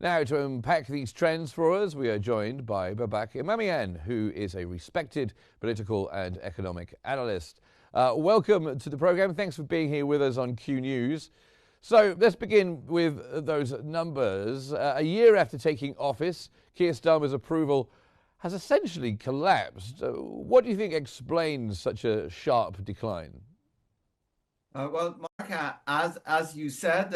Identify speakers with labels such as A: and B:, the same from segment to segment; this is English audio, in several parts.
A: Now, to unpack these trends for us, we are joined by Babak Imamian, who is a respected political and economic analyst. Welcome to the program. Thanks for being here with us on Qnews. So let's begin with those numbers. A year after taking office, Keir Starmer's approval has essentially collapsed. What do you think explains such a sharp decline?
B: Well, Mark, as you said,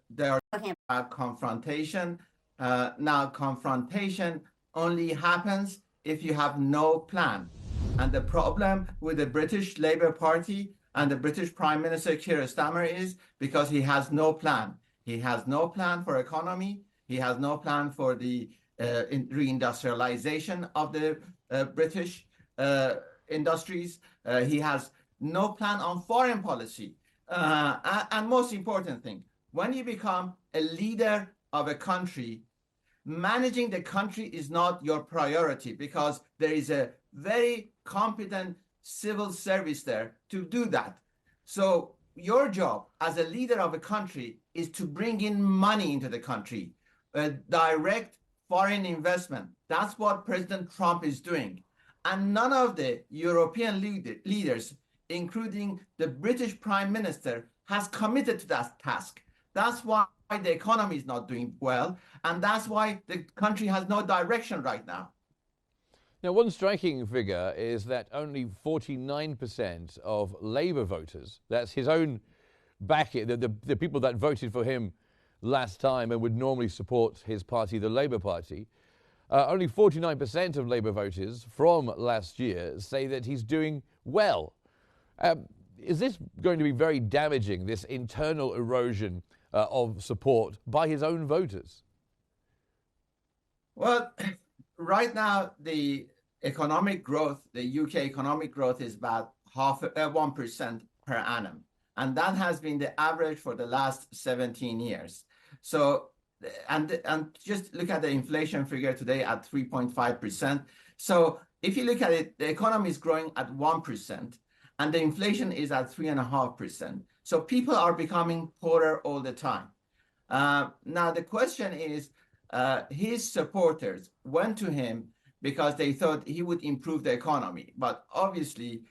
B: they are talking about confrontation. Now, confrontation only happens if you have no plan. And the problem with the British Labour Party and the British Prime Minister Keir Starmer is because he has no plan. He has no plan for economy. He has no plan for the reindustrialization of the British industries. He has no plan on foreign policy. And most important thing, when you become a leader of a country, managing the country is not your priority because there is a very competent civil service there to do that. So your job as a leader of a country is to bring in money into the country, direct foreign investment. That's what President Trump is doing. And none of the European leaders, including the British Prime Minister, has committed to that task. That's why the economy is not doing well, and that's why the country has no direction right now.
A: Now, one striking figure is that only 49% of Labour voters, that's his own backing, the people that voted for him last time and would normally support his party, the Labour Party, only 49% of Labour voters from last year say that he's doing well. Is this going to be very damaging, this internal erosion of support by his own voters?
B: Well, right now, the economic growth, the UK economic growth is about 1% per annum. And that has been the average for the last 17 years. So, and just look at the inflation figure today at 3.5%. So if you look at it, the economy is growing at 1%. And the inflation is at 3.5%. So people are becoming poorer all the time. Now, the question is, his supporters went to him because they thought he would improve the economy. But obviously,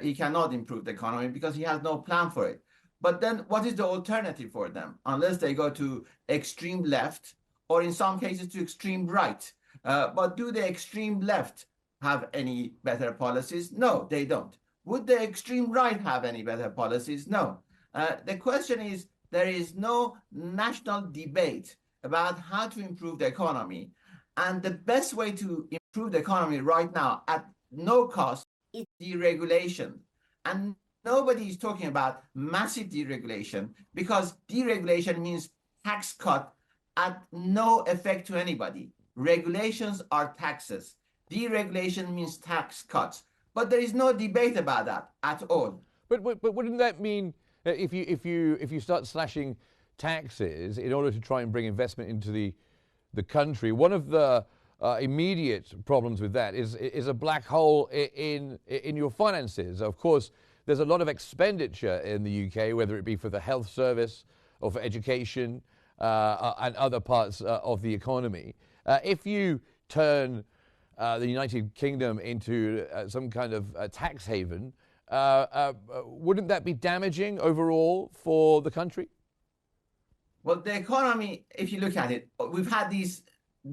B: he cannot improve the economy because he has no plan for it. But then what is the alternative for them? Unless they go to extreme left or in some cases to extreme right. But do the extreme left have any better policies? No, they don't. Would the extreme right have any better policies? No. The question is, there is no national debate about how to improve the economy. And the best way to improve the economy right now at no cost is deregulation. And nobody is talking about massive deregulation because deregulation means tax cut at no effect to anybody. Regulations are taxes. Deregulation means tax cuts. But there is no debate about that at all.
A: But wouldn't that mean if you start slashing taxes in order to try and bring investment into the country, one of the immediate problems with that is a black hole in your finances? Of course, there's a lot of expenditure in the UK, whether it be for the health service or for education and other parts of the economy. If you turn the United Kingdom into some kind of tax haven, wouldn't that be damaging overall for the country?
B: Well, the economy, if you look at it, we've had these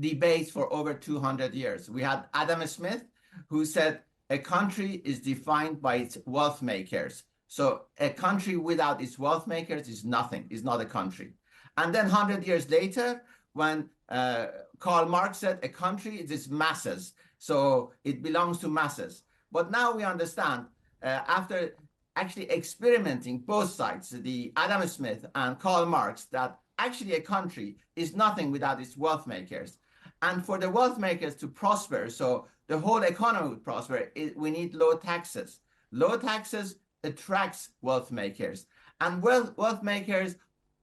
B: debates for over 200 years. We had Adam Smith, who said a country is defined by its wealth makers. So a country without its wealth makers is nothing, is not a country. And then 100 years later, when Karl Marx said a country is its masses, so it belongs to masses. But now we understand, after actually experimenting both sides, the Adam Smith and Karl Marx, that actually a country is nothing without its wealth makers. And for the wealth makers to prosper, so the whole economy would prosper, we need low taxes. Low taxes attracts wealth makers. And wealth makers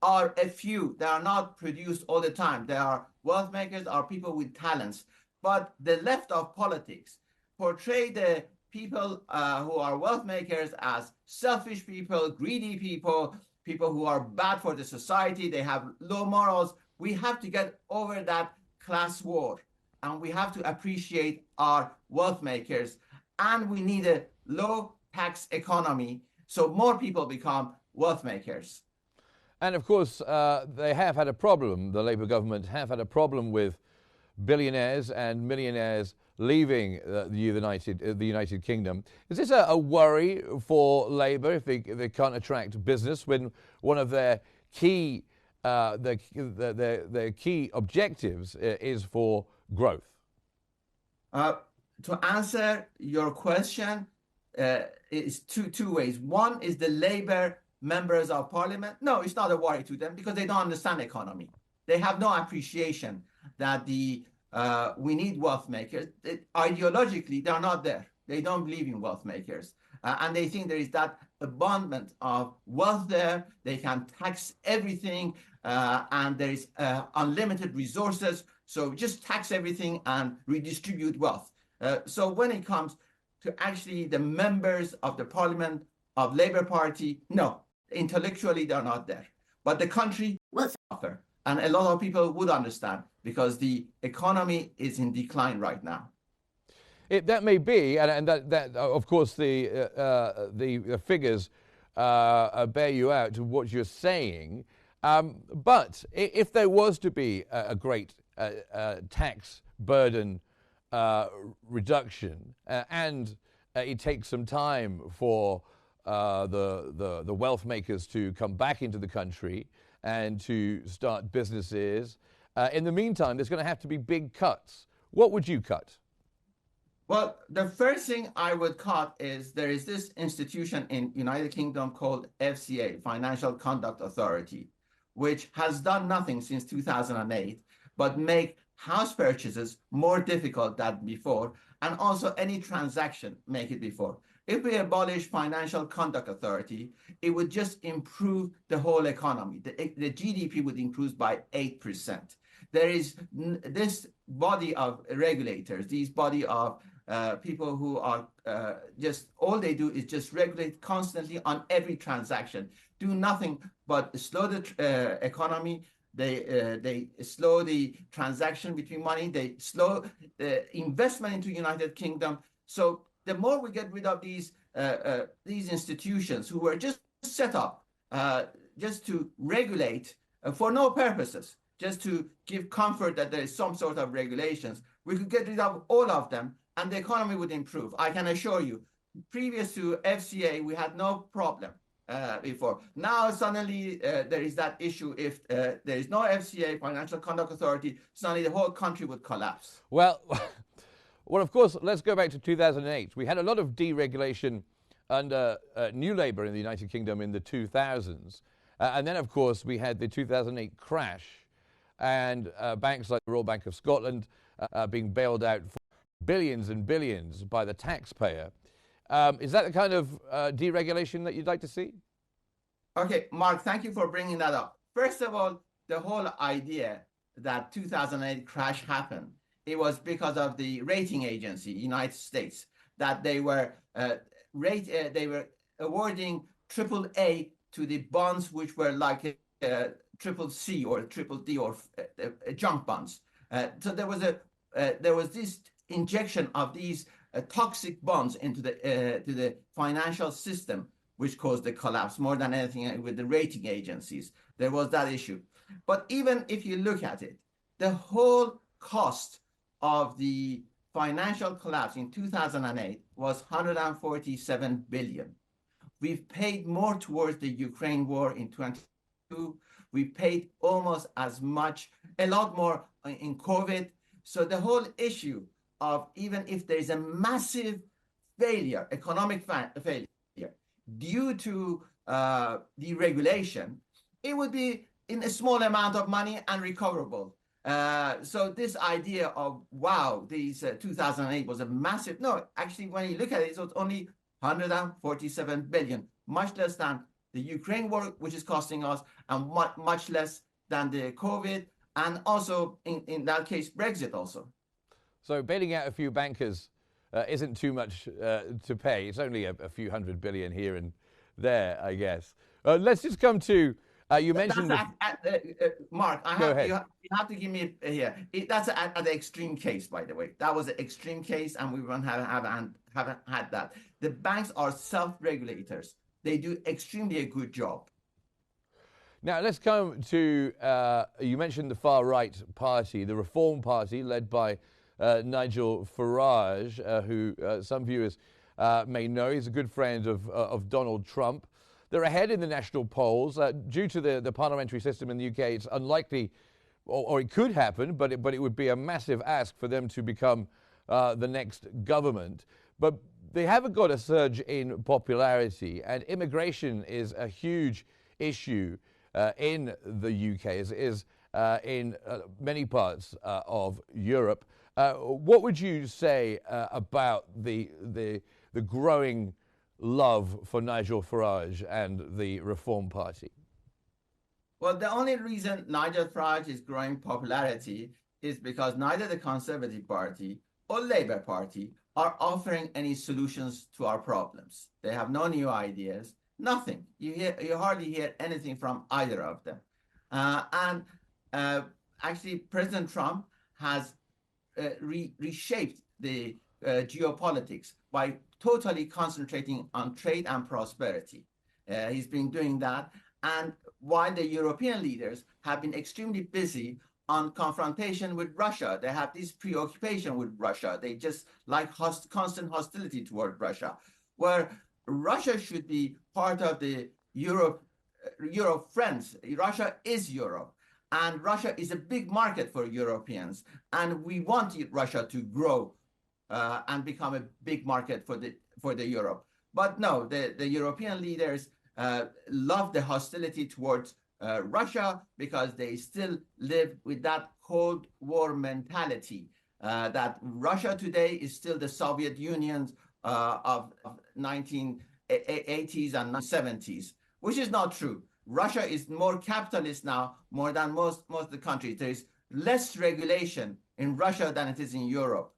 B: are a few. They are not produced all the time. They are wealth makers are people with talents. But the left of politics portray the people who are wealth makers as selfish people, greedy people, people who are bad for the society. They have low morals. We have to get over that class war, and we have to appreciate our wealth makers, and we need a low tax economy so more people become wealth makers.
A: And of course, they have had a problem, the Labour government have had a problem with billionaires and millionaires leaving the United Kingdom. Is this a worry for Labour if they can't attract business when one of their key their key objectives is for growth?
B: To answer your question, is two ways. One is the Labour members of parliament. No, it's not a worry to them because they don't understand economy. They have no appreciation that we need wealth makers. Ideologically, they're not there. They don't believe in wealth makers. And they think there is that abundance of wealth there. They can tax everything, and there is unlimited resources. So just tax everything and redistribute wealth. So when it comes to actually the members of the parliament of Labour Party, no, intellectually they're not there. But the country will suffer. And a lot of people would understand because the economy is in decline right now.
A: That may be, and that of course the figures bear you out to what you're saying. But if there was to be a great tax burden reduction, and it takes some time for the wealth makers to come back into the country and to start businesses, in the meantime, there's going to have to be big cuts. What would you cut?
B: Well, the first thing I would cut is there is this institution in United Kingdom called FCA, Financial Conduct Authority, which has done nothing since 2008, but make house purchases more difficult than before, and also any transaction make it before. If we abolish Financial Conduct Authority, it would just improve the whole economy. The GDP would improve by 8%. There is this body of regulators, this body of people who are just, all they do is just regulate constantly on every transaction, do nothing but slow the economy. They slow the transaction between money. They slow the investment into United Kingdom. So the more we get rid of these institutions who were just set up just to regulate for no purposes, just to give comfort that there is some sort of regulations, we could get rid of all of them and the economy would improve. I can assure you, previous to FCA, we had no problem before. Now suddenly there is that issue. If there is no FCA, Financial Conduct Authority, suddenly the whole country would collapse.
A: Well, of course, let's go back to 2008. We had a lot of deregulation under New Labour in the United Kingdom in the 2000s. And then, of course, we had the 2008 crash and banks like the Royal Bank of Scotland being bailed out for billions and billions by the taxpayer. Is that the kind of deregulation that you'd like to see?
B: Okay, Mark, thank you for bringing that up. First of all, the whole idea that 2008 crash happened, it was because of the rating agency, United States, that they were awarding AAA to the bonds which were like triple C or triple D or junk bonds. So there was this injection of these toxic bonds into the financial system, which caused the collapse more than anything with the rating agencies. There was that issue. But even if you look at it, the whole cost of the financial collapse in 2008 was 147 billion. We've paid more towards the Ukraine war in 2022. We paid almost as much, a lot more in COVID. So the whole issue of even if there is a massive failure, economic failure, due to deregulation, it would be in a small amount of money and recoverable. So this idea of, wow, these 2008 was a massive, no, actually, when you look at it, it was only 147 billion, much less than the Ukraine war, which is costing us, and much less than the COVID, and also in that case, Brexit also.
A: So bailing out a few bankers isn't too much to pay. It's only a few hundred billion here and there, I guess. Let's just come to You mentioned
B: Mark.
A: Go ahead.
B: You have to give me here. That's at the extreme case, by the way. That was an extreme case, and we haven't had that. The banks are self-regulators. They do extremely a good job.
A: Now let's come to you mentioned the far right party, the Reform Party, led by Nigel Farage, who some viewers may know. He's a good friend of Donald Trump. They're ahead in the national polls. Due to the parliamentary system in the UK, it's unlikely, or it could happen, but it would be a massive ask for them to become the next government. But they haven't got a surge in popularity, and immigration is a huge issue in the UK, as it is in many parts of Europe. What would you say about the growing love for Nigel Farage and the Reform Party?
B: Well, the only reason Nigel Farage is growing popularity is because neither the Conservative Party or Labour Party are offering any solutions to our problems. They have no new ideas, nothing. You hardly hear anything from either of them. Actually, President Trump has reshaped the geopolitics by totally concentrating on trade and prosperity. He's been doing that. And while the European leaders have been extremely busy on confrontation with Russia, they have this preoccupation with Russia. They just like constant hostility toward Russia, where Russia should be part of the Europe friends. Russia is Europe. And Russia is a big market for Europeans. And we want Russia to grow and become a big market for the Europe. But no, the European leaders love the hostility towards Russia because they still live with that Cold War mentality that Russia today is still the Soviet Union of 1980s and 70s, which is not true. Russia is more capitalist now, more than most of the countries. There is less regulation in Russia than it is in Europe.